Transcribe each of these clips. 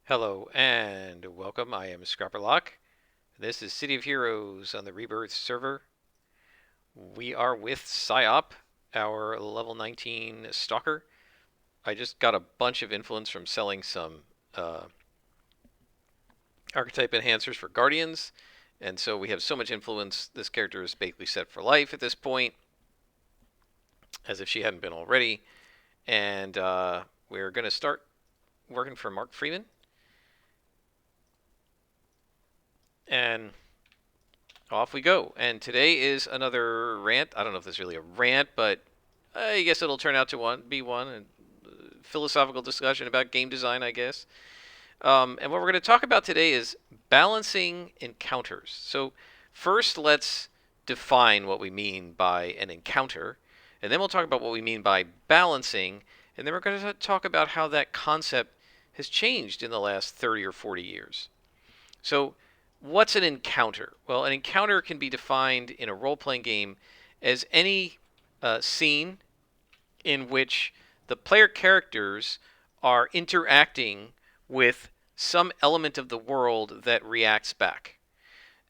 Hello and welcome. I am Scrapperlock. This is City of Heroes on the Rebirth server. We are with Psyop, our level 19 Stalker. I just got a bunch of influence from selling some archetype enhancers for Guardians, and so we have so much influence. This character is basically set for life at this point, as if she hadn't been already. And we're going to start working for Mark Freeman. And off we go. And today is another rant. I don't know if this is really a rant, but I guess it'll turn out to be one. A philosophical discussion about game design, I guess. And what we're going to talk about today is balancing encounters. So first, let's define what we mean by an encounter, and then we'll talk about what we mean by balancing, and then we're going to talk about how that concept has changed in the last 30 or 40 years. So what's an encounter? Well, an encounter can be defined in a role-playing game as any scene in which the player characters are interacting with some element of the world that reacts back.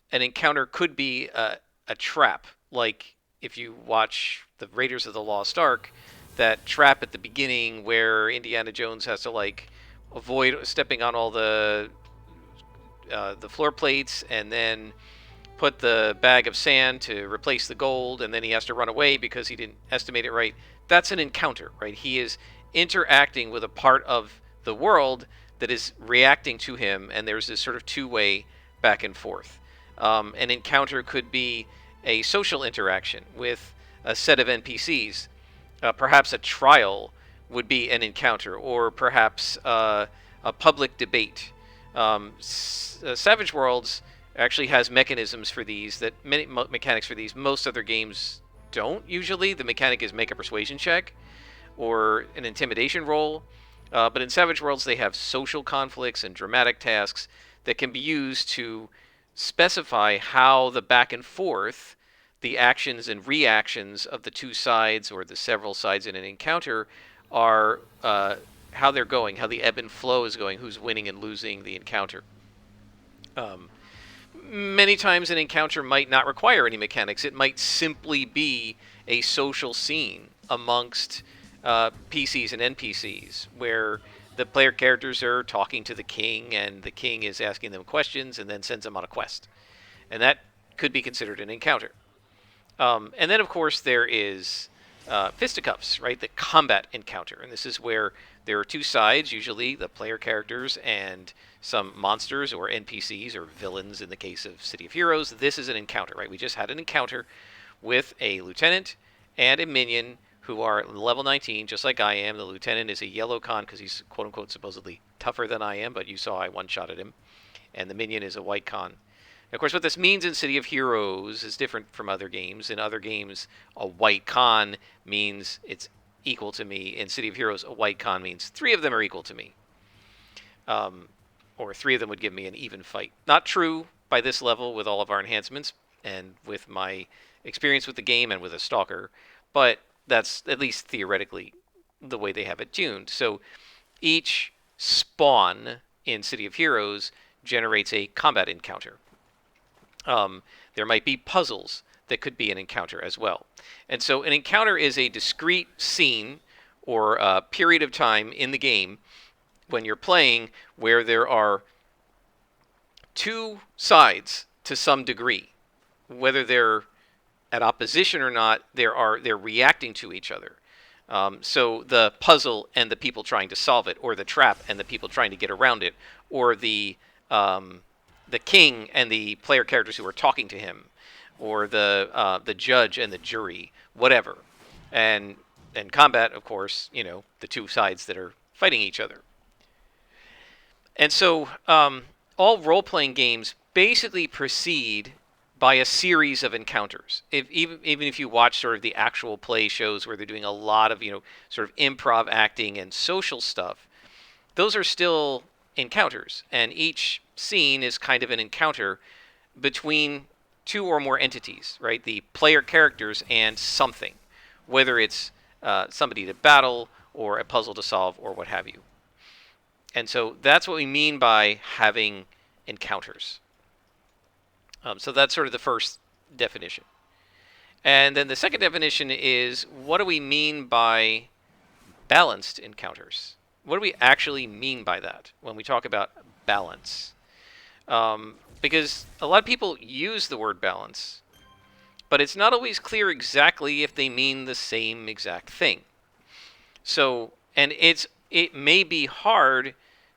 An encounter could be a trap, like if you watch the Raiders of the Lost Ark, that trap at the beginning where Indiana Jones has to avoid stepping on all the floor plates and then put the bag of sand to replace the gold, and then he has to run away because he didn't estimate it right. That's an encounter, right? He is interacting with a part of the world that is reacting to him, and there's this sort of two-way back and forth. An encounter could be a social interaction with a set of NPCs. Perhaps a trial would be an encounter, or perhaps a public debate. Savage Worlds actually has mechanisms for these that mechanics for these most other games don't usually. The mechanic is make a persuasion check or an intimidation roll. But in Savage Worlds, they have social conflicts and dramatic tasks that can be used to specify how the back and forth, the actions and reactions of the two sides or the several sides in an encounter are how they're going, how the ebb and flow is going, who's winning and losing the encounter. Many times an encounter might not require any mechanics. It might simply be a social scene amongst PCs and NPCs where the player characters are talking to the king and the king is asking them questions and then sends them on a quest. And that could be considered an encounter. And then, of course, there is fisticuffs, right? The combat encounter. And this is where there are two sides, usually the player characters and some monsters or NPCs or villains in the case of City of Heroes. This is an encounter, right? We just had an encounter with a lieutenant and a minion who are level 19, just like I am. The lieutenant is a yellow con because he's quote-unquote supposedly tougher than I am, but you saw I one-shotted him. And the minion is a white con. Of course, what this means in City of Heroes is different from other games. In other games, a white con means it's equal to me. In City of Heroes, a white con means three of them are equal to me. Or three of them would give me an even fight. Not true by this level with all of our enhancements and with my experience with the game and with a stalker, but that's at least theoretically the way they have it tuned. So each spawn in City of Heroes generates a combat encounter. There might be puzzles that could be an encounter as well. And so an encounter is a discrete scene or a period of time in the game when you're playing where there are two sides to some degree. Whether they're at opposition or not, they're reacting to each other. So the puzzle and the people trying to solve it, or the trap and the people trying to get around it, or the king and the player characters who are talking to him, or the judge and the jury, whatever. And combat, of course, the two sides that are fighting each other. And so all role-playing games basically proceed by a series of encounters. Even if you watch sort of the actual play shows where they're doing a lot of sort of improv acting and social stuff, those are still encounters, and each scene is kind of an encounter between two or more entities, right? The player characters and something, whether it's somebody to battle or a puzzle to solve or what have you. And so that's what we mean by having encounters. So that's sort of the first definition. And then the second definition is, what do we mean by balanced encounters? What do we actually mean by that when we talk about balance? Because a lot of people use the word balance, but it's not always clear exactly if they mean the same exact thing. So, and it may be hard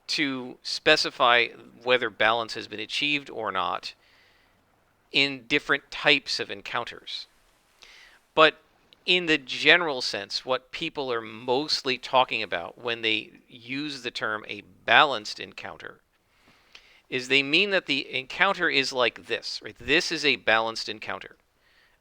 to specify whether balance has been achieved or not in different types of encounters. But in the general sense, what people are mostly talking about when they use the term a balanced encounter is they mean that the encounter is like this, right? This is a balanced encounter.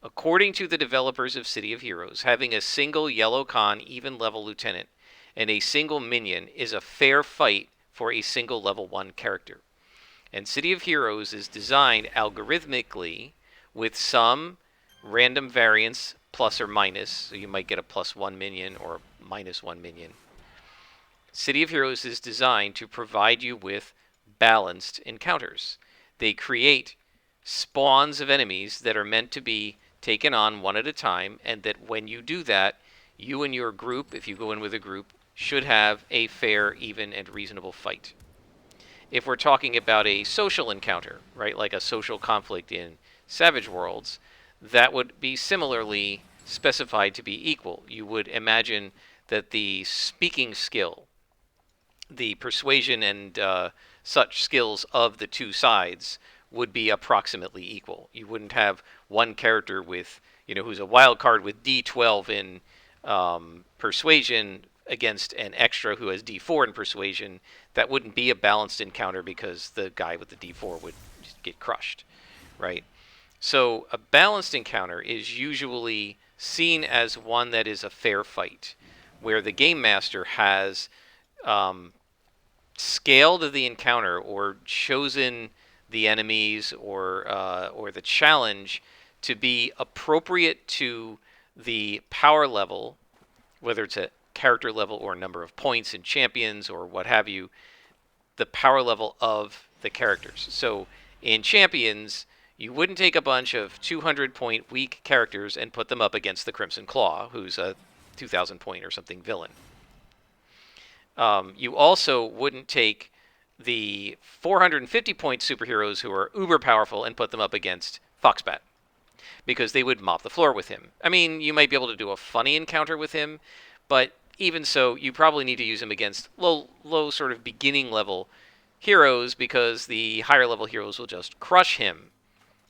According to the developers of City of Heroes, having a single yellow con even level lieutenant and a single minion is a fair fight for a single level 1 character. And City of Heroes is designed algorithmically with some random variance, plus or minus, so you might get a +1 minion or -1 minion. City of Heroes is designed to provide you with balanced encounters. They create spawns of enemies that are meant to be taken on one at a time, and that when you do that, you and your group, if you go in with a group, should have a fair, even, and reasonable fight. If we're talking about a social encounter, right, like a social conflict in Savage Worlds, that would be similarly specified to be equal. You would imagine that the speaking skill, the persuasion and such skills of the two sides would be approximately equal. You wouldn't have one character with, who's a wild card with D12 in persuasion against an extra who has D4 in persuasion. That wouldn't be a balanced encounter because the guy with the D4 would get crushed, right? So a balanced encounter is usually seen as one that is a fair fight, where the game master has scaled the encounter or chosen the enemies or the challenge to be appropriate to the power level, whether it's a character level or number of points in champions or what have you, the power level of the characters. So in champions, you wouldn't take a bunch of 200-point weak characters and put them up against the Crimson Claw, who's a 2,000-point or something villain. You also wouldn't take the 450-point superheroes who are uber powerful and put them up against Foxbat, because they would mop the floor with him. I mean, you might be able to do a funny encounter with him, but even so, you probably need to use him against low sort of beginning level heroes, because the higher level heroes will just crush him.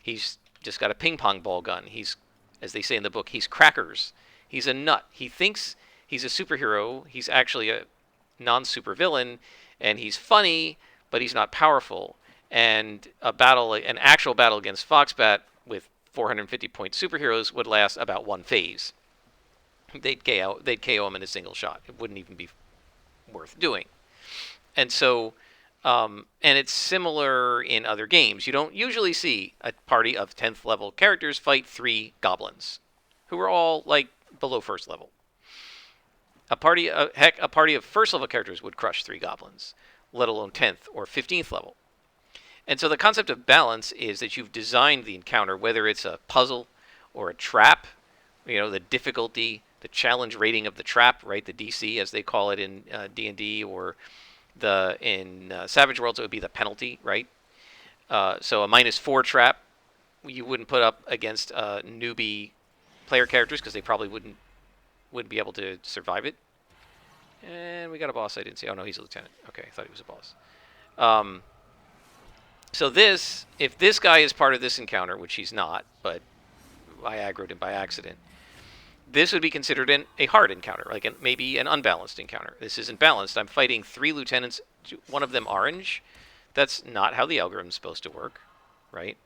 He's just got a ping pong ball gun. He's, as they say in the book, he's crackers. He's a nut. He thinks he's a superhero. He's actually a non-super villain, and he's funny, but he's not powerful. And an actual battle against Foxbat with 450-point superheroes would last about one phase. They'd KO him in a single shot. It wouldn't even be worth doing. And so, and it's similar in other games. You don't usually see a party of 10th level characters fight 3 goblins, who are all like below first level. A party of first level characters would crush 3 goblins, let alone 10th or 15th level. And so the concept of balance is that you've designed the encounter, whether it's a puzzle or a trap, the difficulty, the challenge rating of the trap, right? The DC, as they call it in D&D, or in Savage Worlds, it would be the penalty, right? So a -4 trap, you wouldn't put up against newbie player characters because they probably wouldn't be able to survive it. And we got a boss I didn't see. Oh, no, he's a lieutenant. Okay, I thought he was a boss. So if this guy is part of this encounter, which he's not, but I aggroed him by accident, this would be considered a hard encounter, like maybe an unbalanced encounter. This isn't balanced. I'm fighting 3 lieutenants, one of them orange. That's not how the algorithm's supposed to work, right?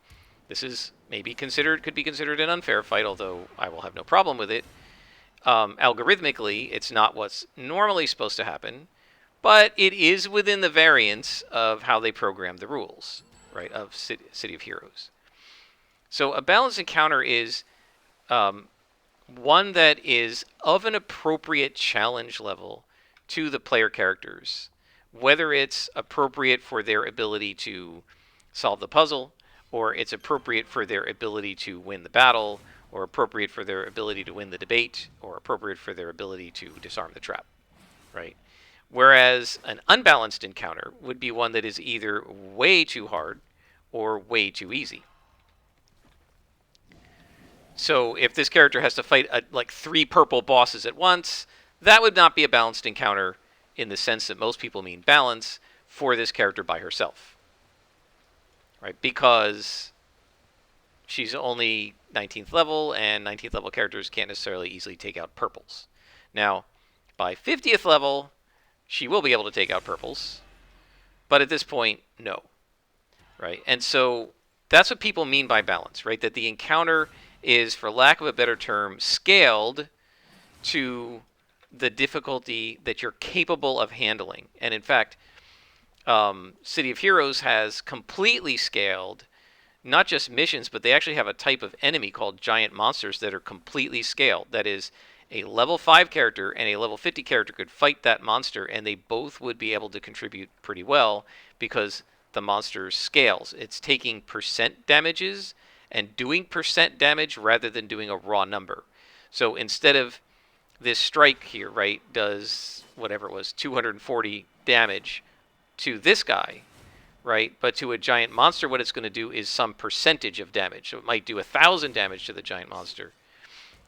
This is could be considered an unfair fight, although I will have no problem with it. Algorithmically, it's not what's normally supposed to happen, but it is within the variance of how they program the rules, right, of City of Heroes. So a balanced encounter is one that is of an appropriate challenge level to the player characters, whether it's appropriate for their ability to solve the puzzle, or it's appropriate for their ability to win the battle, or appropriate for their ability to win the debate, or appropriate for their ability to disarm the trap, right? Whereas an unbalanced encounter would be one that is either way too hard or way too easy. So if this character has to fight like 3 purple bosses at once, that would not be a balanced encounter in the sense that most people mean balance for this character by herself, right? Because she's only 19th level, and 19th level characters can't necessarily easily take out purples. Now, by 50th level, she will be able to take out purples, but at this point, no, right? And so that's what people mean by balance, right? That the encounter is, for lack of a better term, scaled to the difficulty that you're capable of handling. And in fact, City of Heroes has completely scaled not just missions, but they actually have a type of enemy called giant monsters that are completely scaled. That is, a level 5 character and a level 50 character could fight that monster, and they both would be able to contribute pretty well because the monster scales. It's taking percent damages and doing percent damage rather than doing a raw number. So instead of this strike here, right, does whatever it was, 240 damage to this guy, right? But to a giant monster, what it's going to do is some percentage of damage. So it might do 1,000 damage to the giant monster,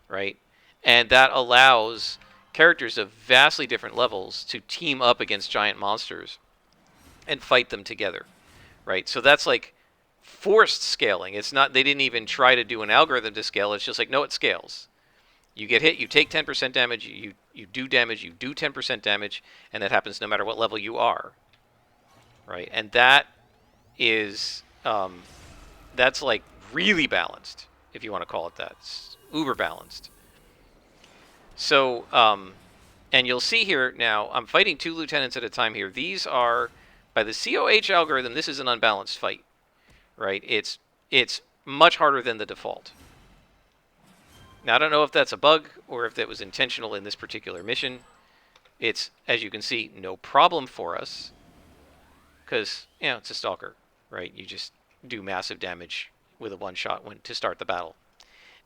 right? And that allows characters of vastly different levels to team up against giant monsters and fight them together, right? So that's like forced scaling. It's not, they didn't even try to do an algorithm to scale. It's just like, no, it scales. You get hit, you take 10% damage, you do damage, you do 10% damage, and that happens no matter what level you are, right? And that is, that's like really balanced, if you want to call it that. It's uber balanced. So, and you'll see here now, I'm fighting 2 lieutenants at a time here. These are, by the COH algorithm, this is an unbalanced fight, right? It's much harder than the default. Now, I don't know if that's a bug or if that was intentional in this particular mission. It's, as you can see, no problem for us because, you know, it's a stalker, right? You just do massive damage with a one-shot to start the battle.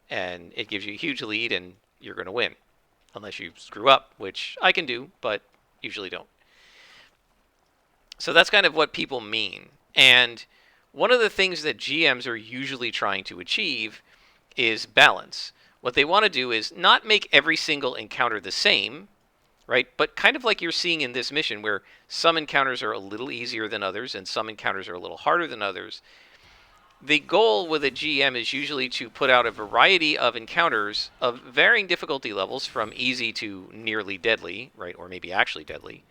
And it gives you a huge lead, and you're going to win. Unless you screw up, which I can do, but usually don't. So that's kind of what people mean. And one of the things that GMs are usually trying to achieve is balance. What they want to do is not make every single encounter the same, right? But kind of like you're seeing in this mission, where some encounters are a little easier than others and some encounters are a little harder than others. The goal with a GM is usually to put out a variety of encounters of varying difficulty levels, from easy to nearly deadly, right, or maybe actually deadly,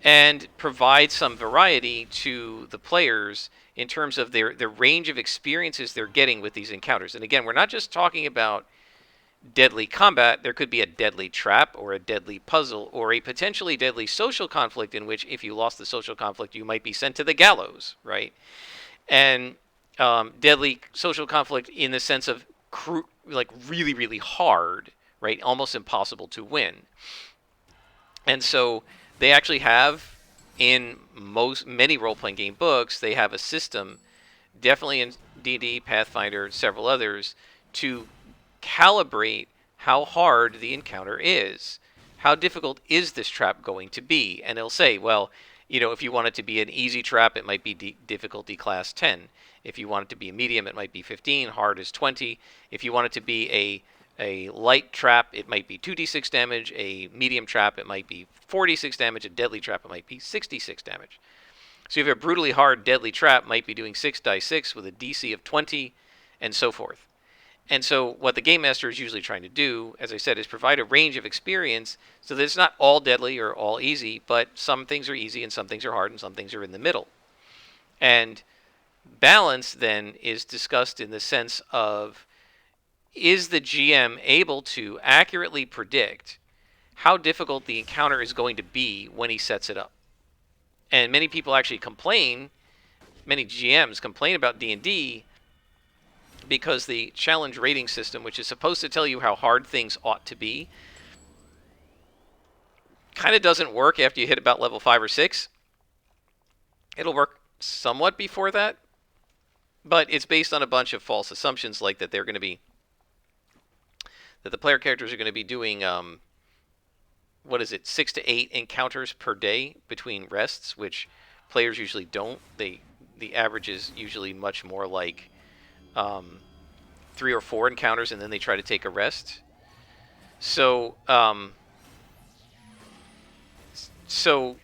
and provide some variety to the players in terms of their range of experiences they're getting with these encounters. And again, we're not just talking about deadly combat. There could be a deadly trap or a deadly puzzle or a potentially deadly social conflict in which, if you lost the social conflict, you might be sent to the gallows, right? And deadly social conflict in the sense of like really, really hard, right? Almost impossible to win. And so they actually have, in many role-playing game books, they have a system, definitely in D&D, Pathfinder, several others, to calibrate how hard the encounter is. How difficult is this trap going to be? And they'll say, well, you know, if you want it to be an easy trap, it might be difficulty class 10. If you want it to be a medium, it might be 15. Hard is 20. If you want it to be a light trap, it might be 2d6 damage. A medium trap, it might be 46 damage. A deadly trap, it might be 66 damage. So if you have a brutally hard deadly trap, might be doing 6 die 6 with a DC of 20, and so forth. And so what the Game Master is usually trying to do, as I said, is provide a range of experience so that it's not all deadly or all easy, but some things are easy and some things are hard and some things are in the middle. And balance then is discussed in the sense of, is the GM able to accurately predict how difficult the encounter is going to be when he sets it up? And many people actually complain, many GMs complain about D&D because the challenge rating system, which is supposed to tell you how hard things ought to be, kind of doesn't work after you hit about level 5 or 6. It'll work somewhat before that, but it's based on a bunch of false assumptions, like that the player characters are going to be doing what is it, 6 to 8 encounters per day between rests, which players usually don't. The average is usually much more like 3 or 4 encounters, and then they try to take a rest. So so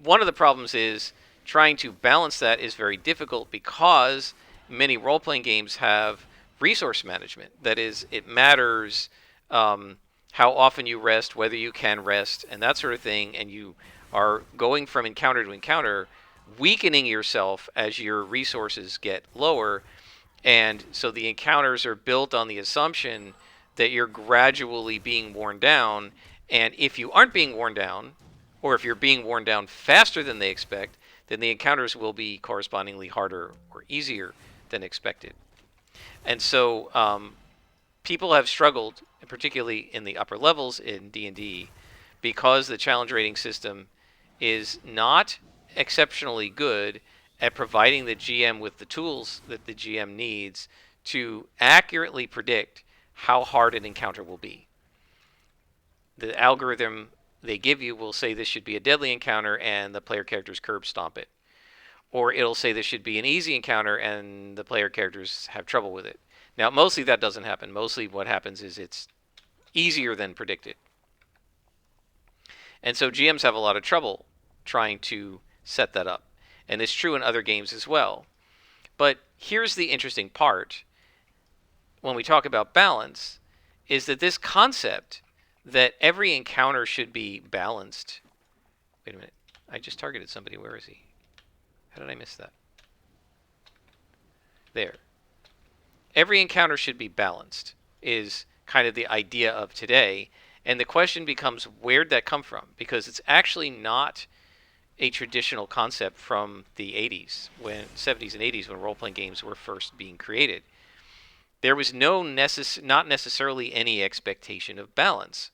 one of the problems is trying to balance that is very difficult because many role-playing games have resource management. That is, it matters how often you rest, whether you can rest, and that sort of thing, and you are going from encounter to encounter, weakening yourself as your resources get lower, and so the encounters are built on the assumption that you're gradually being worn down, and if you aren't being worn down, or if you're being worn down faster than they expect, then the encounters will be correspondingly harder or easier than expected. And so people have struggled, particularly in the upper levels in D&D, because the challenge rating system is not exceptionally good at providing the GM with the tools that the GM needs to accurately predict how hard an encounter will be. The algorithm they give you will say this should be a deadly encounter, and the player characters curb stomp it. Or it'll say this should be an easy encounter, and the player characters have trouble with it. Now, mostly that doesn't happen. Mostly what happens is it's easier than predicted. And so GMs have a lot of trouble trying to set that up. And it's true in other games as well. But here's the interesting part when we talk about balance, is that this concept that every encounter should be balanced. Wait a minute. I just targeted somebody. Where is he? How did I miss that? There. Every encounter should be balanced is kind of the idea of today. And the question becomes, where'd that come from? Because it's actually not a traditional concept from the 80s, 70s and 80s, when role-playing games were first being created. There was not necessarily any expectation of balance.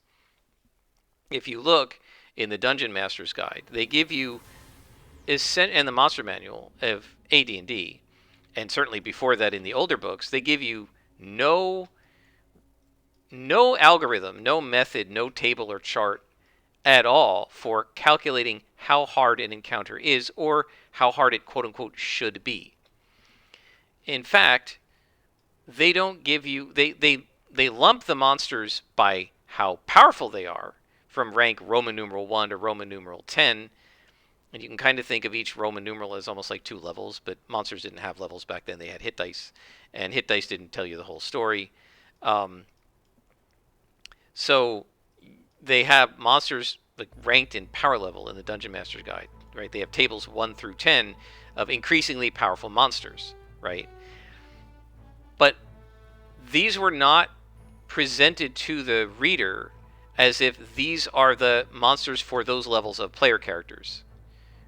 If you look in the Dungeon Master's Guide, they give you, and the Monster Manual of AD&D, and certainly before that in the older books, they give you no algorithm, no method, no table or chart at all for calculating how hard an encounter is or how hard it quote-unquote should be. In fact, they don't give you, they lump the monsters by how powerful they are from rank Roman numeral 1 to Roman numeral 10. And you can kind of think of each Roman numeral as almost like 2 levels, but monsters didn't have levels back then. They had hit dice, and hit dice didn't tell you the whole story. So they have monsters like ranked in power level in the Dungeon Master's Guide, right? They have tables 1 through 10 of increasingly powerful monsters, right? But these were not presented to the reader as if these are the monsters for those levels of player characters.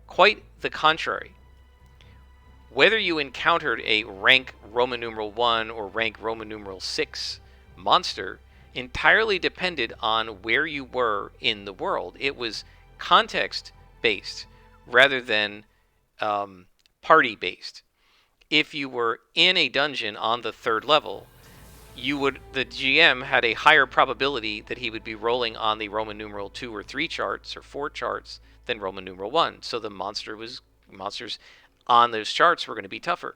Quite the contrary. Whether you encountered a rank Roman numeral 1 or rank Roman numeral 6 monster entirely depended on where you were in the world. It was context-based rather than party-based. If you were in a dungeon on the 3rd level, the GM had a higher probability that he would be rolling on the Roman numeral 2 or 3 charts or 4 charts than Roman numeral 1. So the monsters on those charts were going to be tougher.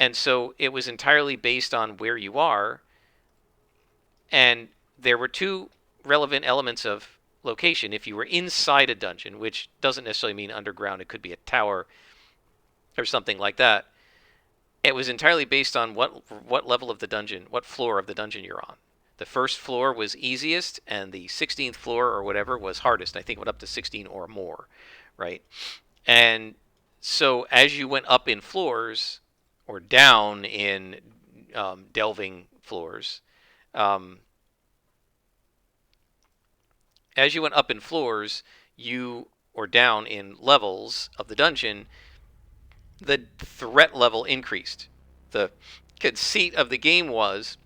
And so it was entirely based on where you are. And there were 2 relevant elements of location. If you were inside a dungeon, which doesn't necessarily mean underground, it could be a tower or something like that. It was entirely based on what level of the dungeon, what floor of the dungeon you're on. The first floor was easiest, and the 16th floor or whatever was hardest. I think it went up to 16 or more, right? And so as you went up in floors or down in delving floors, as you went up in floors, or down in levels of the dungeon, the threat level increased. The conceit of the game was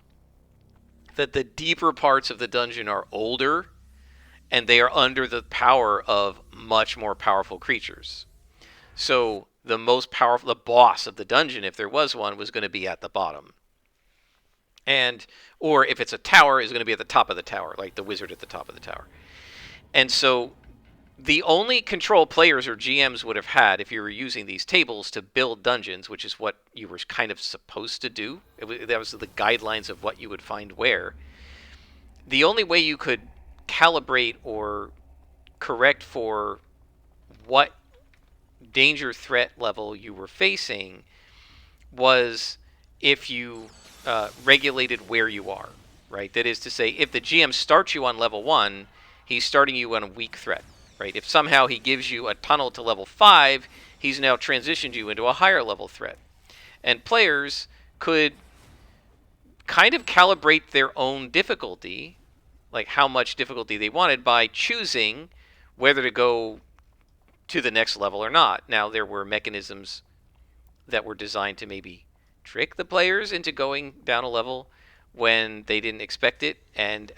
that the deeper parts of the dungeon are older, and they are under the power of much more powerful creatures. So the most powerful, the boss of the dungeon, if there was one, was going to be at the bottom. And, or if it's a tower, is going to be at the top of the tower, like the wizard at the top of the tower. And so the only control players or GMs would have had if you were using these tables to build dungeons, which is what you were kind of supposed to do. That was the guidelines of what you would find where. The only way you could calibrate or correct for what danger threat level you were facing was if you regulated where you are, right? That is to say, if the GM starts you on level 1, he's starting you on a weak threat, right? If somehow he gives you a tunnel to level 5, he's now transitioned you into a higher level threat. And players could kind of calibrate their own difficulty, like how much difficulty they wanted, by choosing whether to go to the next level or not. Now, there were mechanisms that were designed to maybe trick the players into going down a level when they didn't expect it, and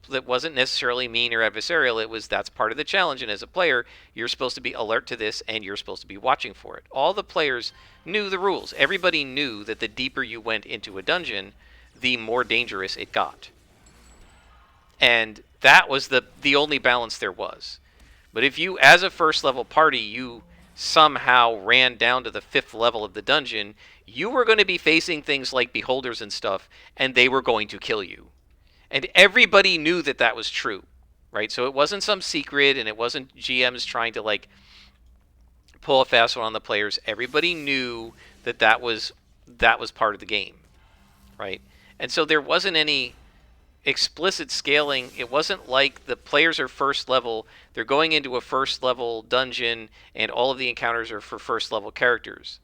that wasn't necessarily mean or adversarial. It was, that's part of the challenge, and as a player, you're supposed to be alert to this, and you're supposed to be watching for it. All the players knew the rules. Everybody knew that the deeper you went into a dungeon, the more dangerous it got. And that was the only balance there was. But if you, as a first level party, you somehow ran down to the 5th level of the dungeon, you were going to be facing things like beholders and stuff, and they were going to kill you. And everybody knew that that was true, right? So it wasn't some secret, and it wasn't GMs trying to like pull a fast one on the players. Everybody knew that that was part of the game, right? And so there wasn't any explicit scaling. It wasn't like the players are first level, they're going into a first level dungeon, and all of the encounters are for first level characters.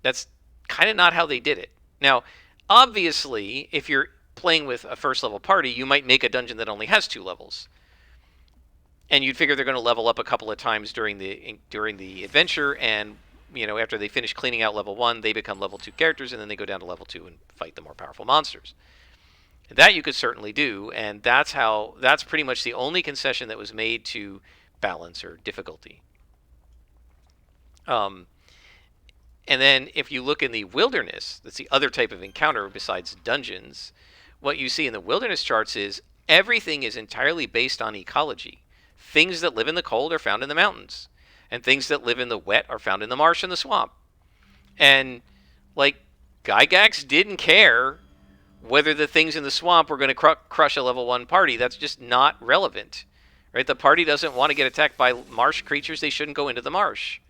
That's kind of not how they did it. Now, obviously, if you're playing with a first level party, you might make a dungeon that only has 2 levels, and you'd figure they're going to level up a couple of times during the adventure, and after they finish cleaning out level 1, they become level 2 characters, and then they go down to level 2 and fight the more powerful monsters. That you could certainly do, and that's pretty much the only concession that was made to balance or difficulty. And then if you look in the wilderness, that's the other type of encounter besides dungeons. What you see in the wilderness charts is everything is entirely based on ecology. Things that live in the cold are found in the mountains, and things that live in the wet are found in the marsh and the swamp. And like Gygax didn't care whether the things in the swamp were going to crush a level 1 party. That's just not relevant, right? The party doesn't want to get attacked by marsh creatures. They shouldn't go into the marsh.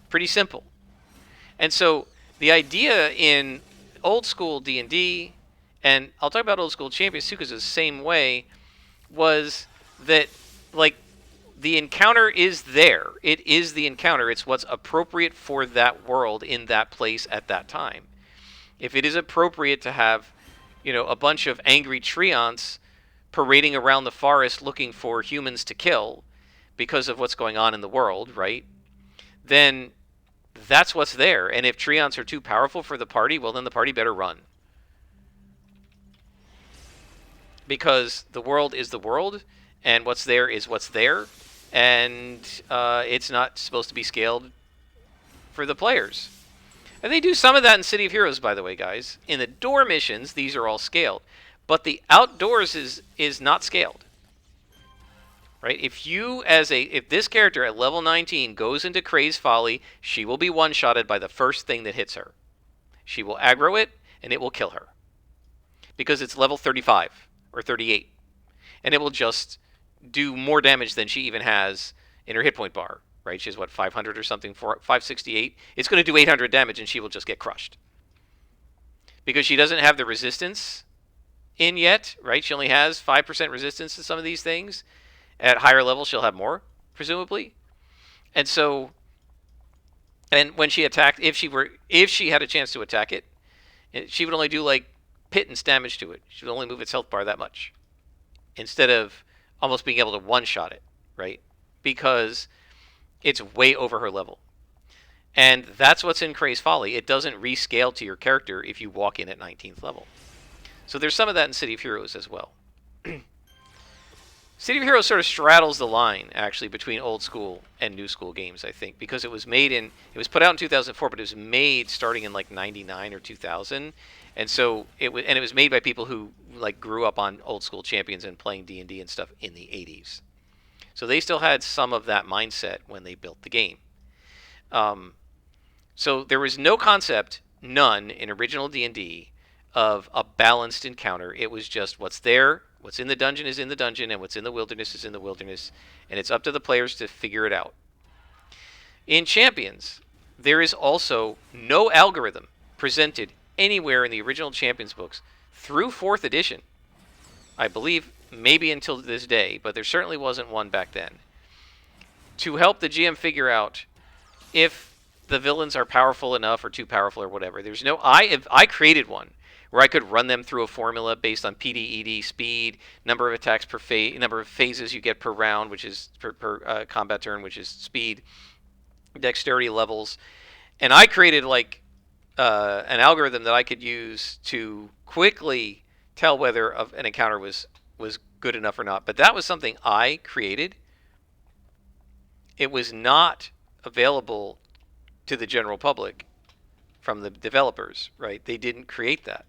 Pretty simple. And so the idea in old school D&D, and I'll talk about old school Champions too, because it's the same way, was that like the encounter is there. It is the encounter. It's what's appropriate for that world in that place at that time. If it is appropriate to have, a bunch of angry treants parading around the forest looking for humans to kill because of what's going on in the world, right? Then that's what's there. And if treants are too powerful for the party, well, then the party better run. Because the world is the world, and what's there is what's there, and it's not supposed to be scaled for the players. And they do some of that in City of Heroes, by the way, guys. In the door missions, these are all scaled. But the outdoors is not scaled. Right? If this character at level 19 goes into Craze Folly, she will be one-shotted by the first thing that hits her. She will aggro it, and it will kill her. Because it's level 35 or 38. And it will just do more damage than she even has in her hit point bar. Right? She has, 500 or something, 568? It's going to do 800 damage, and she will just get crushed. Because she doesn't have the resistance in yet, right? She only has 5% resistance to some of these things. At higher levels, she'll have more, presumably. And so, and when she attacked, if she had a chance to attack it, she would only do, pittance damage to it. She would only move its health bar that much. Instead of almost being able to one-shot it, right? Because it's way over her level. And that's what's in Craze Folly. It doesn't rescale to your character if you walk in at 19th level. So there's some of that in City of Heroes as well. City of Heroes sort of straddles the line, actually, between old school and new school games, I think, because it was put out in 2004, but it was made starting in like 99 or 2000. And so it was made by people who like grew up on old school champions and playing D&D and stuff in the 80s. So they still had some of that mindset when they built the game. So there was no concept, none, in original D&D of a balanced encounter. It was just what's there, what's in the dungeon is in the dungeon, and what's in the wilderness is in the wilderness, and it's up to the players to figure it out. In Champions, there is also no algorithm presented anywhere in the original Champions books through 4th edition. I believe maybe until this day, but there certainly wasn't one back then, to help the GM figure out if the villains are powerful enough or too powerful or whatever. There's no. I created one where I could run them through a formula based on PD, ED, speed, number of attacks per phase, number of phases you get per round, which is per combat turn, which is speed, dexterity levels, and I created like an algorithm that I could use to quickly tell whether an encounter was good enough or not. But that was something I created. It was not available to the general public from the developers, right? They didn't create that.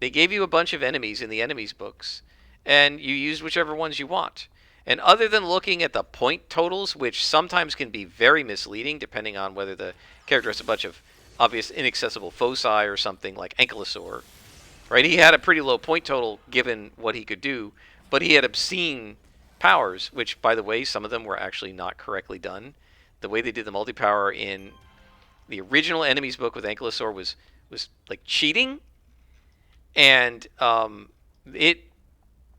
They gave you a bunch of enemies in the enemies books, and you used whichever ones you want. And other than looking at the point totals, which sometimes can be very misleading depending on whether the character has a bunch of obvious inaccessible foci or something like Ankylosaur, right? He had a pretty low point total given what he could do, but he had obscene powers, which, by the way, some of them were actually not correctly done. The way they did the multi-power in the original enemies book with Ankylosaur was like cheating, and it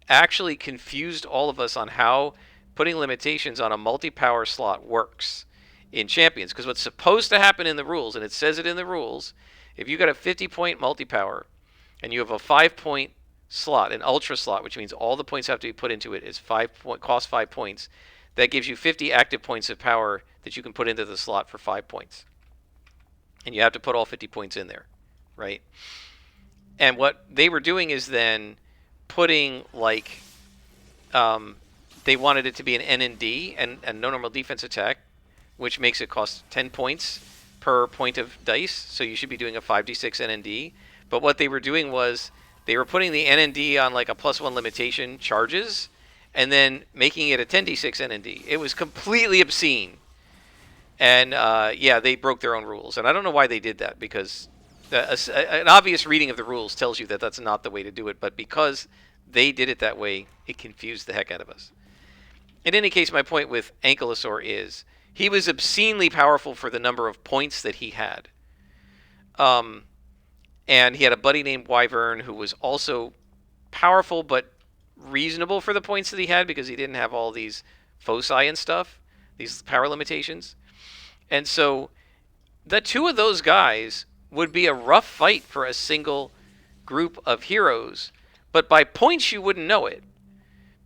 actually confused all of us on how putting limitations on a multi-power slot works in Champions. Because what's supposed to happen in the rules, and it says it in the rules, if you got a 50-point multi-power and you have a 5-point slot, an ultra slot, which means all the points have to be put into it, is cost 5 points. That gives you 50 active points of power that you can put into the slot for 5 points. And you have to put all 50 points in there, right? And what they were doing is then putting like they wanted it to be an N and D and no normal defense attack, which makes it cost 10 points per point of dice. So you should be doing a 5d6 N and D. But what they were doing was they were putting the N and D on like a +1 limitation charges, and then making it a 10d6 N and D. It was completely obscene. And yeah, they broke their own rules. And I don't know why they did that, because an obvious reading of the rules tells you that that's not the way to do it. But because they did it that way, it confused the heck out of us. In any case, my point with Ankylosaur is he was obscenely powerful for the number of points that he had. And he had a buddy named Wyvern who was also powerful but reasonable for the points that he had, because he didn't have all these foci and stuff, these power limitations. And so the two of those guys would be a rough fight for a single group of heroes, but by points you wouldn't know it,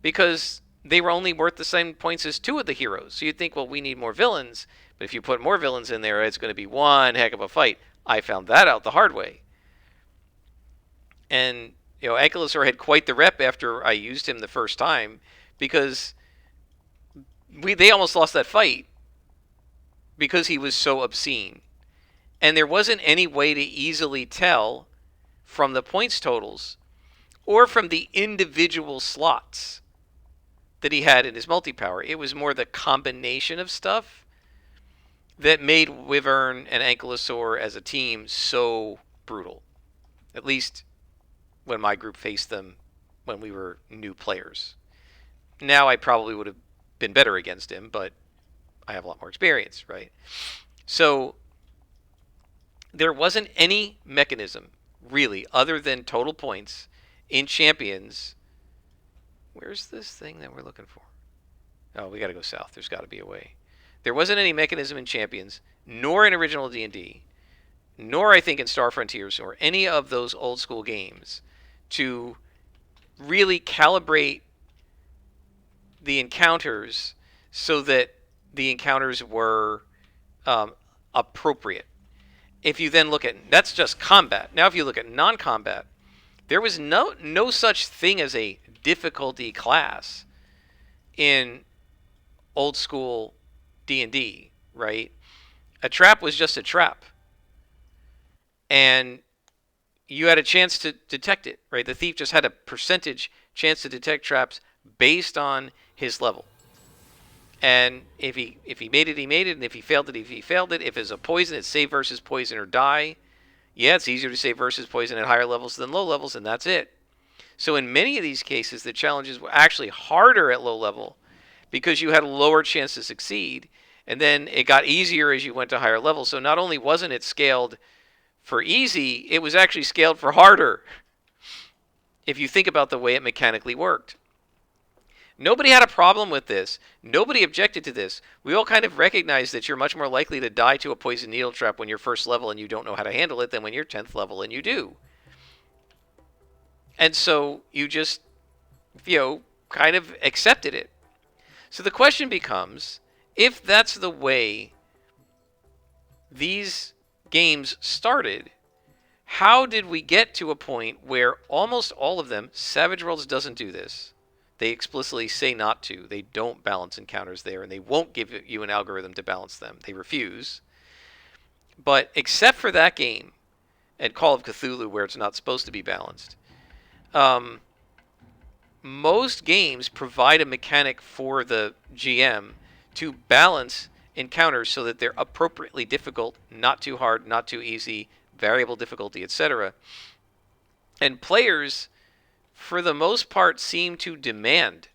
because they were only worth the same points as two of the heroes. So you'd think, well, we need more villains, but if you put more villains in there, it's going to be one heck of a fight. I found that out the hard way. And, you know, Ankylosaur had quite the rep after I used him the first time, because they almost lost that fight because he was so obscene. And there wasn't any way to easily tell from the points totals or from the individual slots that he had in his multi-power. It was more the combination of stuff that made Wyvern and Ankylosaur as a team so brutal. At least when my group faced them when we were new players. Now I probably would have been better against him, but I have a lot more experience, right? So there wasn't any mechanism, really, other than total points in Champions. Where's this thing that we're looking for? Oh, we got to go south. There's got to be a way. There wasn't any mechanism in Champions, nor in original D&D, nor I think in Star Frontiers, or any of those old school games, to really calibrate the encounters so that the encounters were appropriate. If you then look at, that's just combat. Now if you look at non-combat, there was no such thing as a difficulty class in old school D&D, right? A trap was just a trap. And you had a chance to detect it, right? The thief just had a percentage chance to detect traps based on his level. And if he made it, he made it, and if he failed it, he failed it. If it's a poison, it's save versus poison or die. Yeah, it's easier to save versus poison at higher levels than low levels, and that's it. So in many of these cases, the challenges were actually harder at low level because you had a lower chance to succeed, and then it got easier as you went to higher levels. So not only wasn't it scaled for easy, it was actually scaled for harder, if you think about the way it mechanically worked. Nobody had a problem with this. Nobody objected to this. We all kind of recognize that you're much more likely to die to a poison needle trap when you're first level and you don't know how to handle it than when you're 10th level and you do. And so you just, kind of accepted it. So the question becomes, if that's the way these games started, how did we get to a point where almost all of them, Savage Worlds doesn't do this. They explicitly say not to. They don't balance encounters there, and they won't give you an algorithm to balance them. They refuse. But except for that game, and Call of Cthulhu, where it's not supposed to be balanced, most games provide a mechanic for the GM to balance encounters so that they're appropriately difficult, not too hard, not too easy, variable difficulty, etc. And players, for the most part, seem to demand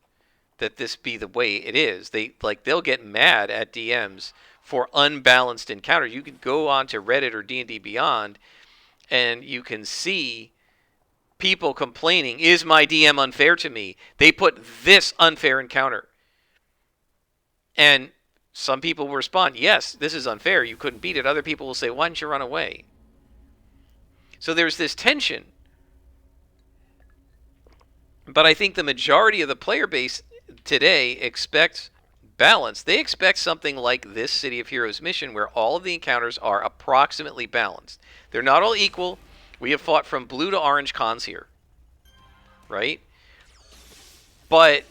that this be the way it is. They'll get mad at DMs for unbalanced encounters. You can go on to Reddit or D&D Beyond, and you can see people complaining, is my DM unfair to me? They put this unfair encounter. And some people will respond, yes, this is unfair. You couldn't beat it. Other people will say, why didn't you run away? So there's this tension. But I think the majority of the player base today expects balance. They expect something like this City of Heroes mission where all of the encounters are approximately balanced. They're not all equal. We have fought from blue to orange cons here, right? But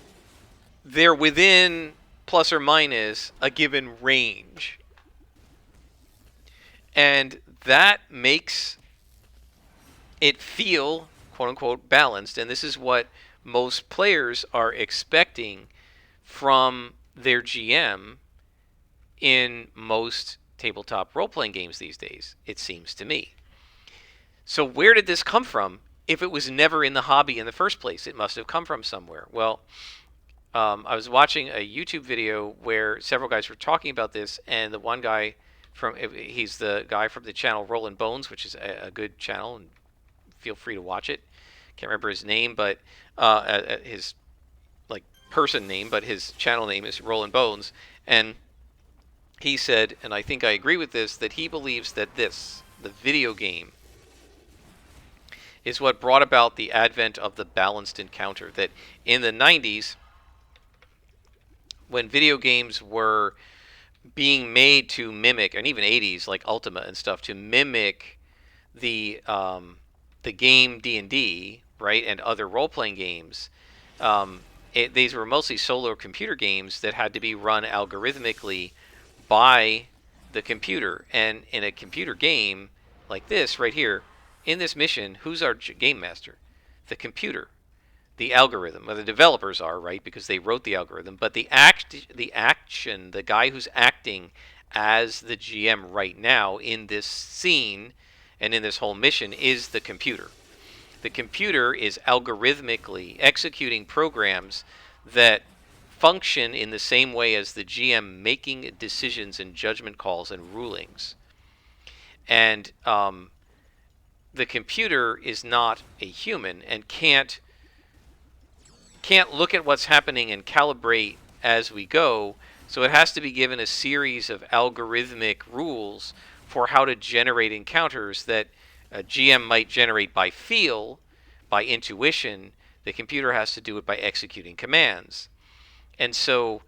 they're within plus or minus a given range. And that makes it feel, quote unquote, balanced. And this is what most players are expecting from their GM in most tabletop role-playing games these days, it seems to me. So where did this come from? If it was never in the hobby in the first place, it must have come from somewhere. Well, I was watching a YouTube video where several guys were talking about this, and the one guy he's the guy from the channel Rollin' Bones, which is a good channel, and feel free to watch it. Can't remember his name, but his person name, but his channel name is Rollin' Bones, and he said, and I think I agree with this, that he believes that the video game, is what brought about the advent of the balanced encounter. That in the 90s, when video games were being made to mimic, and even 80s, like Ultima and stuff, to mimic the game D&D, right, and other role-playing games, these were mostly solo computer games that had to be run algorithmically by the computer. And in a computer game like this right here, in this mission, who's our game master? The computer, the algorithm. Well, the developers are, right, because they wrote the algorithm. But the action, the guy who's acting as the GM right now in this scene and in this whole mission is the computer. The computer is algorithmically executing programs that function in the same way as the GM making decisions and judgment calls and rulings. And the computer is not a human and can't look at what's happening and calibrate as we go, so it has to be given a series of algorithmic rules for how to generate encounters that a GM might generate by feel, by intuition. The computer has to do it by executing commands. And so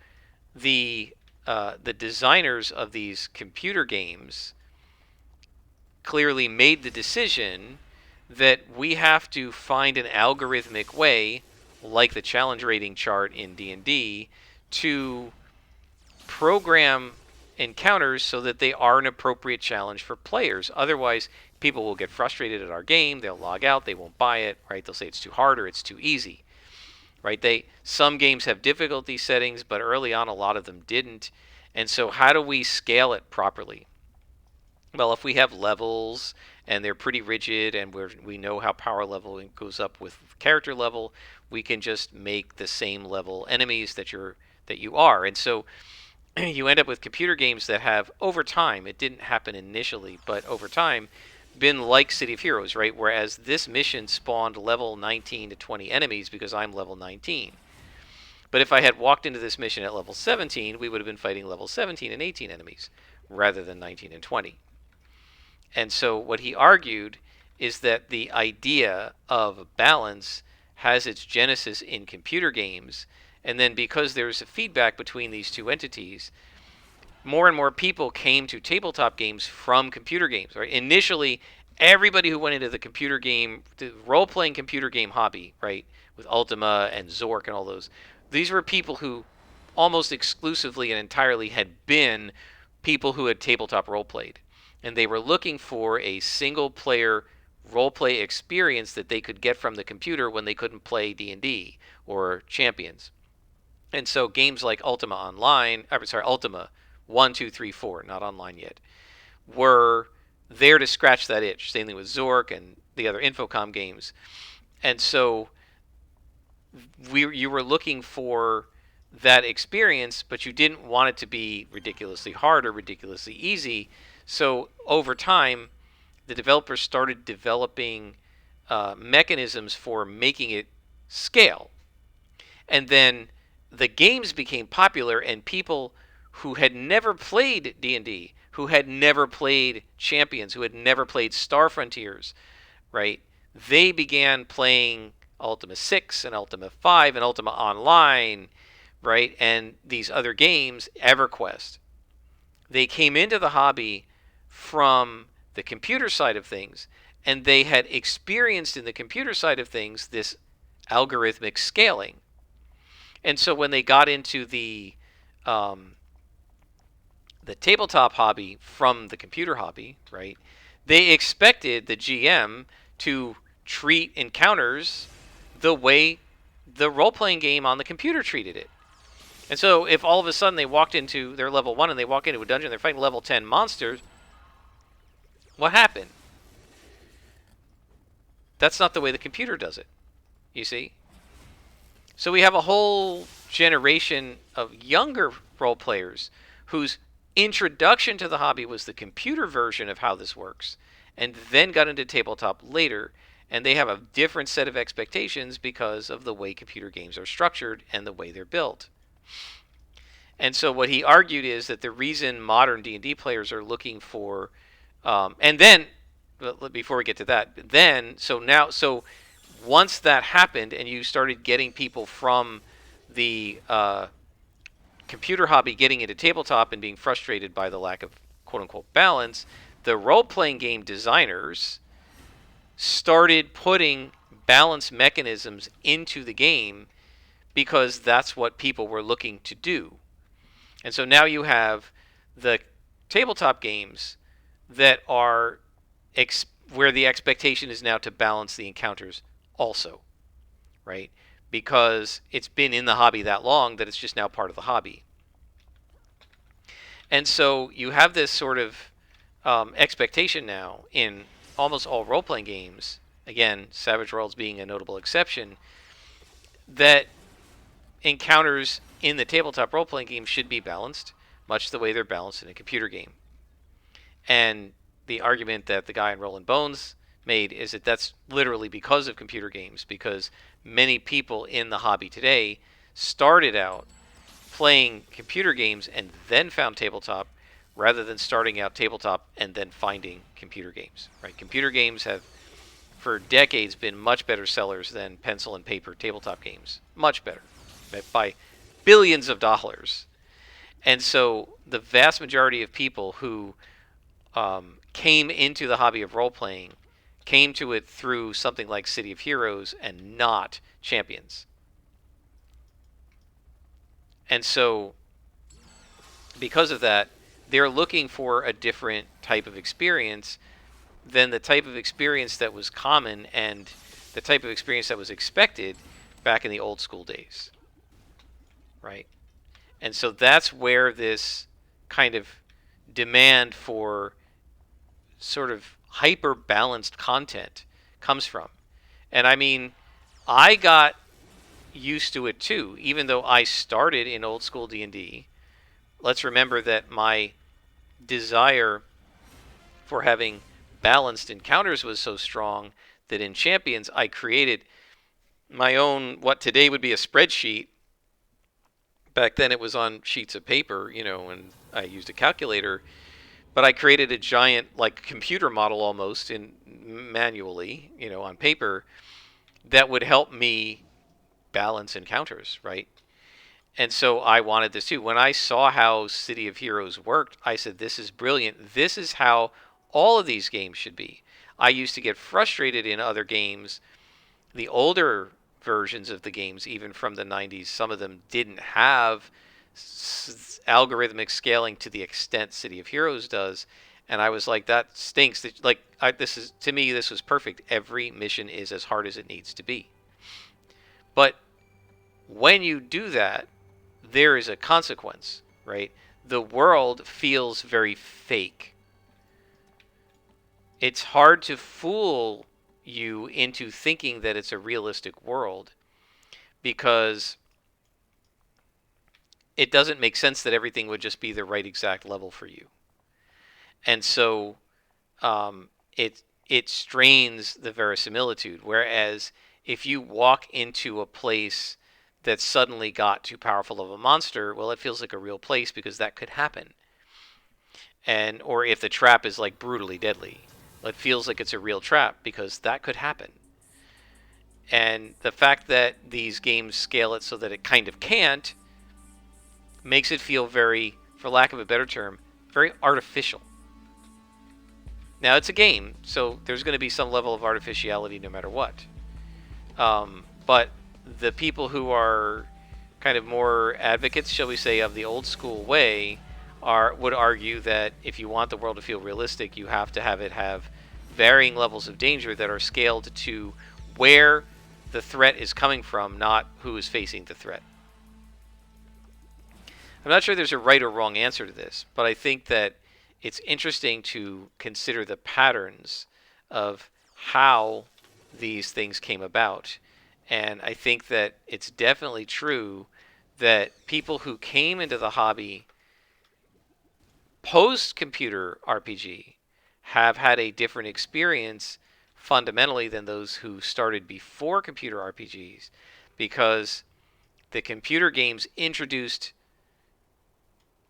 the designers of these computer games clearly made the decision that we have to find an algorithmic way, like the challenge rating chart in D&D, to program encounters so that they are an appropriate challenge for players. Otherwise, people will get frustrated at our game. They'll log out. They won't buy it. Right? They'll say it's too hard or it's too easy. Right? Some games have difficulty settings, but early on, a lot of them didn't. And so, how do we scale it properly? Well, if we have levels and they're pretty rigid and we know how power level goes up with character level, we can just make the same level enemies that you are. And so you end up with computer games that have, over time, it didn't happen initially, but over time, been like City of Heroes, right? Whereas this mission spawned level 19 to 20 enemies because I'm level 19. But if I had walked into this mission at level 17, we would have been fighting level 17 and 18 enemies rather than 19 and 20. And so what he argued is that the idea of balance has its genesis in computer games, and then because there's a feedback between these two entities, more and more people came to tabletop games from computer games. Right? Initially, everybody who went into the role-playing computer game hobby, right, with Ultima and Zork and all those, these were people who almost exclusively and entirely had been people who had tabletop role-played. And they were looking for a single-player role-play experience that they could get from the computer when they couldn't play D&D or Champions. And so games like Ultima 1, 2, 3, 4, not online yet, were there to scratch that itch. Same thing with Zork and the other Infocom games. And so you were looking for that experience, but you didn't want it to be ridiculously hard or ridiculously easy. So over time, the developers started developing mechanisms for making it scale. And then the games became popular, and people who had never played D&D, who had never played Champions, who had never played Star Frontiers, right? They began playing Ultima 6 and Ultima 5 and Ultima Online, right? And these other games, EverQuest. They came into the hobby from the computer side of things, and they had experienced in the computer side of things this algorithmic scaling. And so when they got into the tabletop hobby from the computer hobby, right, they expected the GM to treat encounters the way the role-playing game on the computer treated it. And so if all of a sudden they walked into their level 1 and they walk into a dungeon, they're fighting level 10 monsters, what happened? That's not the way the computer does it, you see? So we have a whole generation of younger role players whose introduction to the hobby was the computer version of how this works, and then got into tabletop later, and they have a different set of expectations because of the way computer games are structured and the way they're built. And so what he argued is that the reason modern D&D players are looking for, and then, before we get to that, so once that happened and you started getting people from the computer hobby getting into tabletop and being frustrated by the lack of quote-unquote balance, the role-playing game designers started putting balance mechanisms into the game because that's what people were looking to do. And so now you have the tabletop games that are where the expectation is now to balance the encounters also, right? Because it's been in the hobby that long that it's just now part of the hobby. And so you have this sort of expectation now in almost all role-playing games, again, Savage Worlds being a notable exception, that encounters in the tabletop role-playing game should be balanced, much the way they're balanced in a computer game. And the argument that the guy in Roll and Bones made is that that's literally because of computer games, because many people in the hobby today started out playing computer games and then found tabletop, rather than starting out tabletop and then finding computer games. Right? Computer games have, for decades, been much better sellers than pencil and paper tabletop games. Much better, by billions of dollars. And so the vast majority of people who came into the hobby of role-playing came to it through something like City of Heroes and not Champions. And so, because of that, they're looking for a different type of experience than the type of experience that was common and the type of experience that was expected back in the old school days, right? And so that's where this kind of demand for sort of hyper balanced content comes from. And I mean, I got used to it too, even though I started in old school D&D. Let's remember that my desire for having balanced encounters was so strong that in Champions I created my own, what today would be a spreadsheet. Back then it was on sheets of paper, and I used a calculator, but I created a giant like computer model almost in manually, on paper that would help me balance encounters, right? And so I wanted this too. When I saw how City of Heroes worked, I said, this is brilliant. This is how all of these games should be. I used to get frustrated in other games. The older versions of the games, even from the 90s, some of them didn't have algorithmic scaling to the extent City of Heroes does. And I was like, that stinks. Like, this is, to me, this was perfect. Every mission is as hard as it needs to be. But when you do that, there is a consequence, right? The world feels very fake. It's hard to fool you into thinking that it's a realistic world because it doesn't make sense that everything would just be the right exact level for you. And so it strains the verisimilitude. Whereas if you walk into a place that suddenly got too powerful of a monster, well, it feels like a real place because that could happen. And or if the trap is like brutally deadly, it feels like it's a real trap because that could happen. And the fact that these games scale it so that it kind of can't makes it feel very, for lack of a better term, very artificial. Now, it's a game, so there's going to be some level of artificiality no matter what. But the people who are kind of more advocates, shall we say, of the old school way would argue that if you want the world to feel realistic, you have to have it have varying levels of danger that are scaled to where the threat is coming from, not who is facing the threat. I'm not sure there's a right or wrong answer to this, but I think that it's interesting to consider the patterns of how these things came about. And I think that it's definitely true that people who came into the hobby post computer RPG have had a different experience fundamentally than those who started before computer RPGs, because the computer games introduced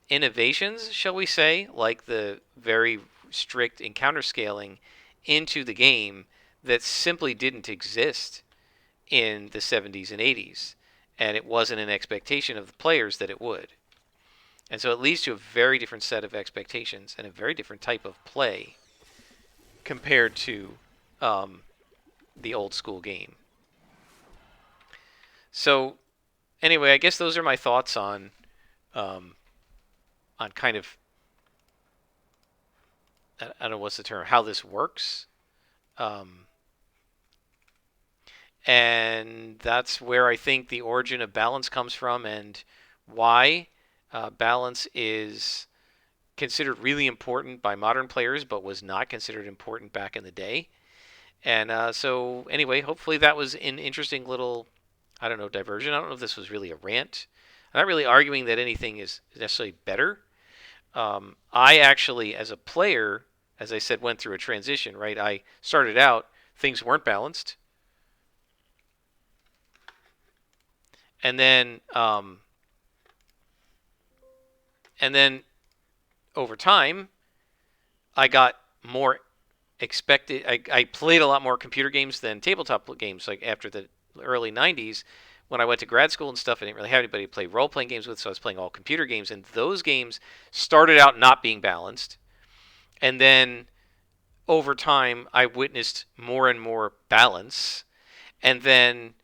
innovations, shall we say, like the very strict encounter scaling into the game that simply didn't exist in the 70s and 80s. And it wasn't an expectation of the players that it would. And so it leads to a very different set of expectations and a very different type of play compared to the old school game. So anyway, I guess those are my thoughts on kind of, I don't know what's the term, how this works. And that's where I think the origin of balance comes from, and why balance is considered really important by modern players, but was not considered important back in the day. And so anyway, hopefully that was an interesting little, I don't know, diversion. I don't know if this was really a rant. I'm not really arguing that anything is necessarily better. I actually, as a player, as I said, went through a transition, right? I started out, things weren't balanced. And then over time, I got more expected. I played a lot more computer games than tabletop games. Like after the early 90s, when I went to grad school and stuff, I didn't really have anybody to play role-playing games with, so I was playing all computer games. And those games started out not being balanced. And then over time, I witnessed more and more balance. And then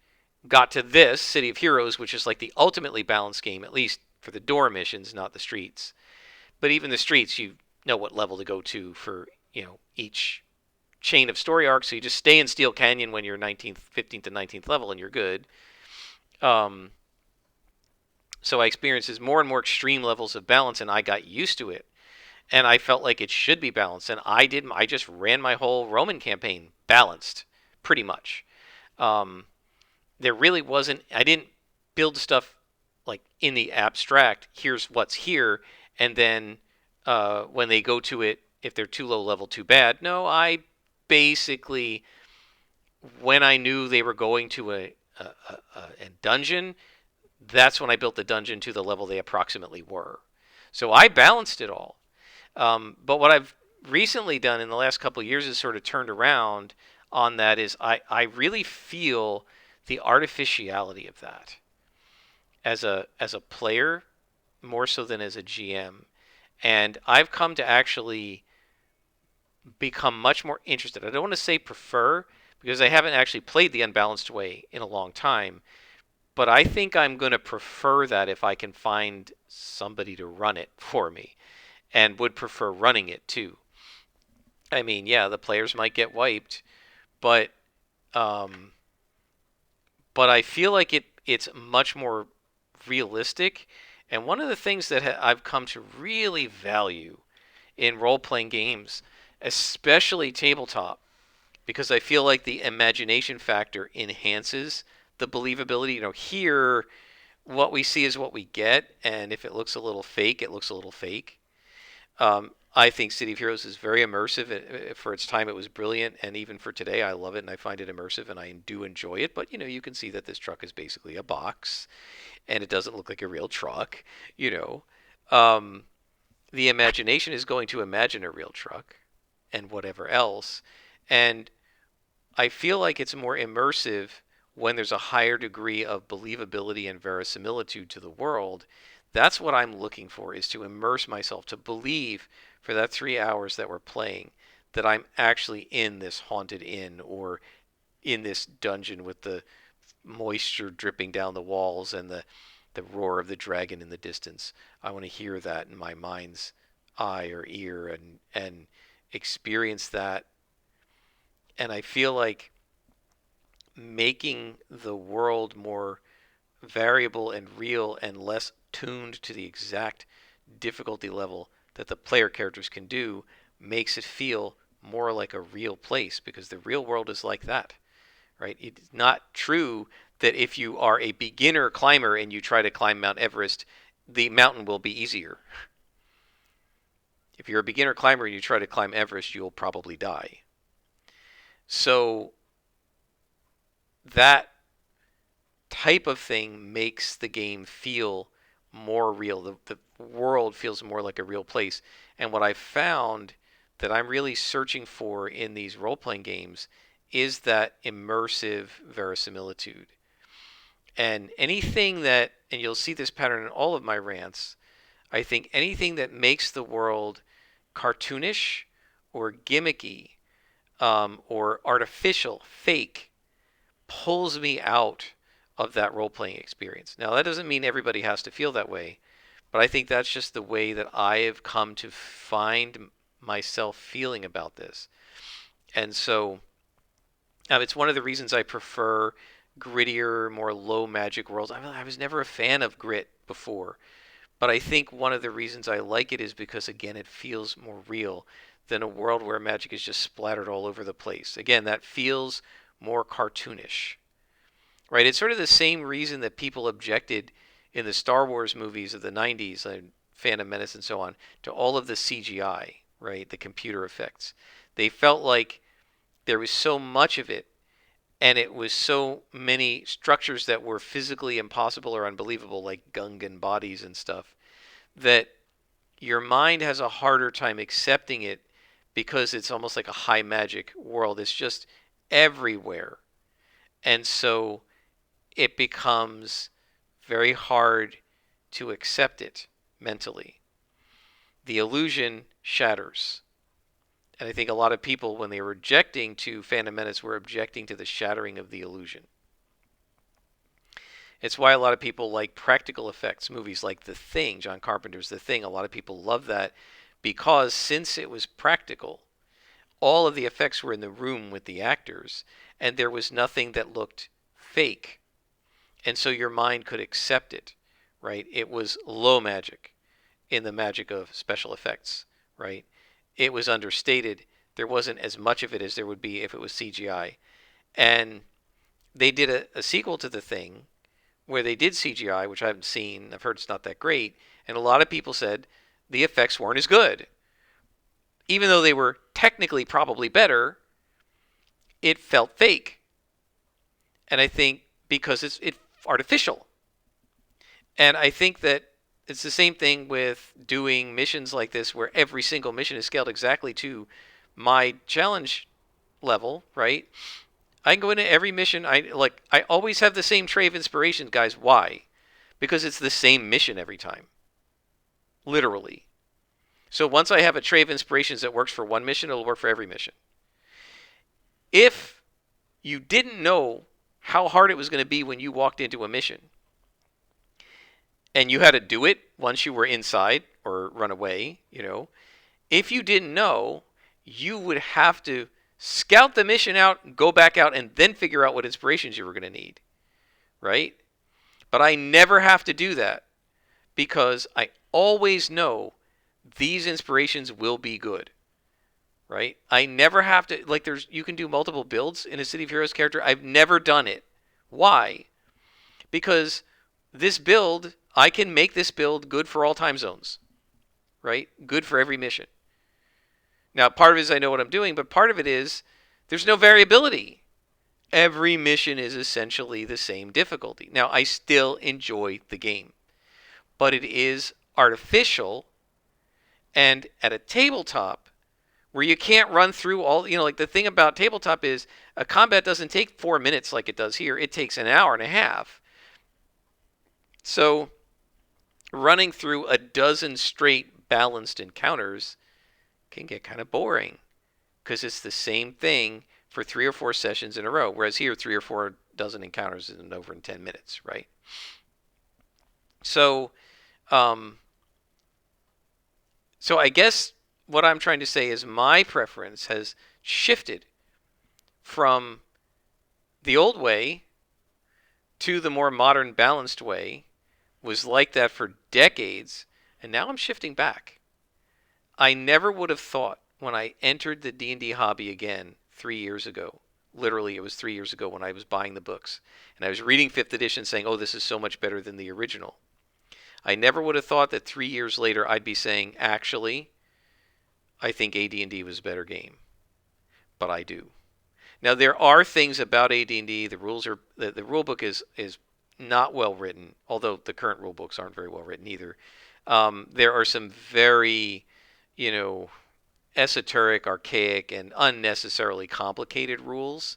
got to this City of Heroes, which is like the ultimately balanced game, at least for the door missions, not the streets. But even the streets, you know what level to go to for each chain of story arcs. So you just stay in Steel Canyon when you're 19th, 15th, and 19th level, and you're good. Um, so I experienced more and more extreme levels of balance, and I got used to it. And I felt like it should be balanced, and I did. I just ran my whole Roman campaign balanced, pretty much. Um, there really wasn't. I didn't build stuff like in the abstract. Here's what's here, and then when they go to it, if they're too low level, too bad. No, I basically, when I knew they were going to a dungeon, that's when I built the dungeon to the level they approximately were. So I balanced it all. But what I've recently done in the last couple of years is sort of turned around on that. Is I really feel the artificiality of that as a player more so than as a GM. And I've come to actually become much more interested. I don't want to say prefer because I haven't actually played the unbalanced way in a long time, but I think I'm going to prefer that if I can find somebody to run it for me and would prefer running it too. I mean, yeah, the players might get wiped, but um, I feel like it's much more realistic. And one of the things that I've come to really value in role playing games, especially tabletop, because I feel like the imagination factor enhances the believability. Here, what we see is what we get, and if it looks a little fake, it looks a little fake. I think City of Heroes is very immersive. For its time, it was brilliant, and even for today, I love it and I find it immersive and I do enjoy it. But you can see that this truck is basically a box, and it doesn't look like a real truck. You know, um, the imagination is going to imagine a real truck and whatever else, and I feel like it's more immersive when there's a higher degree of believability and verisimilitude to the world. That's what I'm looking for, is to immerse myself, to believe for that 3 hours that we're playing that I'm actually in this haunted inn or in this dungeon with the moisture dripping down the walls and the roar of the dragon in the distance. I want to hear that in my mind's eye or ear and experience that. And I feel like making the world more variable and real and less tuned to the exact difficulty level that the player characters can do makes it feel more like a real place, because the real world is like that, right? It's not true that if you are a beginner climber and you try to climb Mount Everest, the mountain will be easier. If you're a beginner climber and you try to climb Everest, you'll probably die. So that type of thing makes the game feel more real. The world feels more like a real place. And what I found that I'm really searching for in these role playing games is that immersive verisimilitude. And anything that, and you'll see this pattern in all of my rants, I think anything that makes the world cartoonish or gimmicky or artificial, fake, pulls me out of that role playing experience. Now, that doesn't mean everybody has to feel that way, but I think that's just the way that I have come to find myself feeling about this. And so it's one of the reasons I prefer grittier, more low magic worlds. I was never a fan of grit before, but I think one of the reasons I like it is because, again, it feels more real than a world where magic is just splattered all over the place. Again, that feels more cartoonish. Right? It's sort of the same reason that people objected in the Star Wars movies of the 90s, Phantom Menace and so on, to all of the CGI, right? The computer effects. They felt like there was so much of it, and it was so many structures that were physically impossible or unbelievable, like Gungan bodies and stuff, that your mind has a harder time accepting it because it's almost like a high magic world. It's just everywhere. And so it becomes very hard to accept it mentally. The illusion shatters. And I think a lot of people, when they were objecting to Phantom Menace, were objecting to the shattering of the illusion. It's why a lot of people like practical effects movies like The Thing, John Carpenter's The Thing. A lot of people love that because since it was practical, all of the effects were in the room with the actors, and there was nothing that looked fake. And so your mind could accept it, right? It was low magic in the magic of special effects, right? It was understated. There wasn't as much of it as there would be if it was CGI. And they did a sequel to The Thing where they did CGI, which I haven't seen. I've heard it's not that great. And a lot of people said the effects weren't as good. Even though they were technically probably better, it felt fake. And I think because it's artificial. And I think that it's the same thing with doing missions like this where every single mission is scaled exactly to my challenge level, right? I can go into every mission. I always have the same tray of inspiration, guys. Why? Because it's the same mission every time. Literally. So once I have a tray of inspirations that works for one mission, it'll work for every mission. If you didn't know how hard it was going to be when you walked into a mission, and you had to do it once you were inside or run away, if you didn't know, you would have to scout the mission out, go back out, and then figure out what inspirations you were going to need, right? But I never have to do that because I always know these inspirations will be good, right? I never have to, you can do multiple builds in a City of Heroes character. I've never done it. Why? Because this build, I can make this build good for all time zones, right? Good for every mission. Now, part of it is I know what I'm doing, but part of it is there's no variability. Every mission is essentially the same difficulty. Now, I still enjoy the game, but it is artificial. And at a tabletop, where you can't run through all, like the thing about tabletop is a combat doesn't take 4 minutes like it does here. It takes an hour and a half. So running through a dozen straight balanced encounters can get kind of boring because it's the same thing for 3 or 4 sessions in a row. Whereas here, 3 or 4 dozen encounters is over in 10 minutes, right? So I guess what I'm trying to say is my preference has shifted from the old way to the more modern, balanced way. Was like that for decades, and now I'm shifting back. I never would have thought when I entered the D&D hobby again 3 years ago. Literally, it was 3 years ago when I was buying the books, and I was reading 5th edition saying, oh, this is so much better than the original. I never would have thought that 3 years later I'd be saying, actually, I think AD&D was a better game. But I do. Now, there are things about AD&D. The rule book is not well written, although the current rule books aren't very well written either. There are some very, esoteric, archaic, and unnecessarily complicated rules.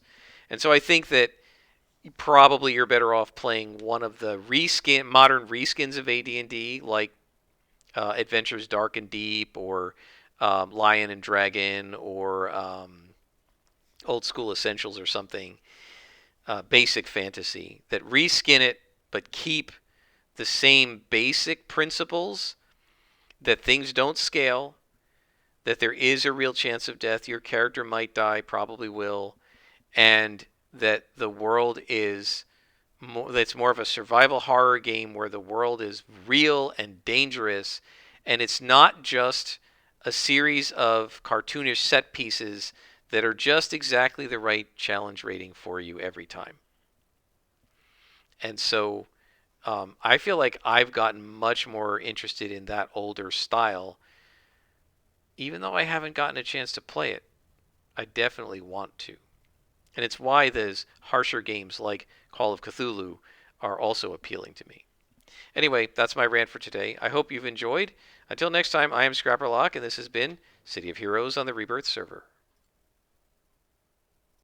And so I think that probably you're better off playing one of the modern reskins of AD&D, like Adventures Dark and Deep, or Lion and Dragon, or Old School Essentials or something. Basic fantasy that reskin it but keep the same basic principles, that things don't scale, that there is a real chance of death, your character might die, probably will, and that the world is that's more of a survival horror game where the world is real and dangerous, and it's not just a series of cartoonish set pieces that are just exactly the right challenge rating for you every time. And so I feel like I've gotten much more interested in that older style, even though I haven't gotten a chance to play it. I definitely want to. And it's why those harsher games like Call of Cthulhu are also appealing to me. Anyway, that's my rant for today. I hope you've enjoyed. Until next time, I am Scrapperlock, and this has been City of Heroes on the Rebirth server.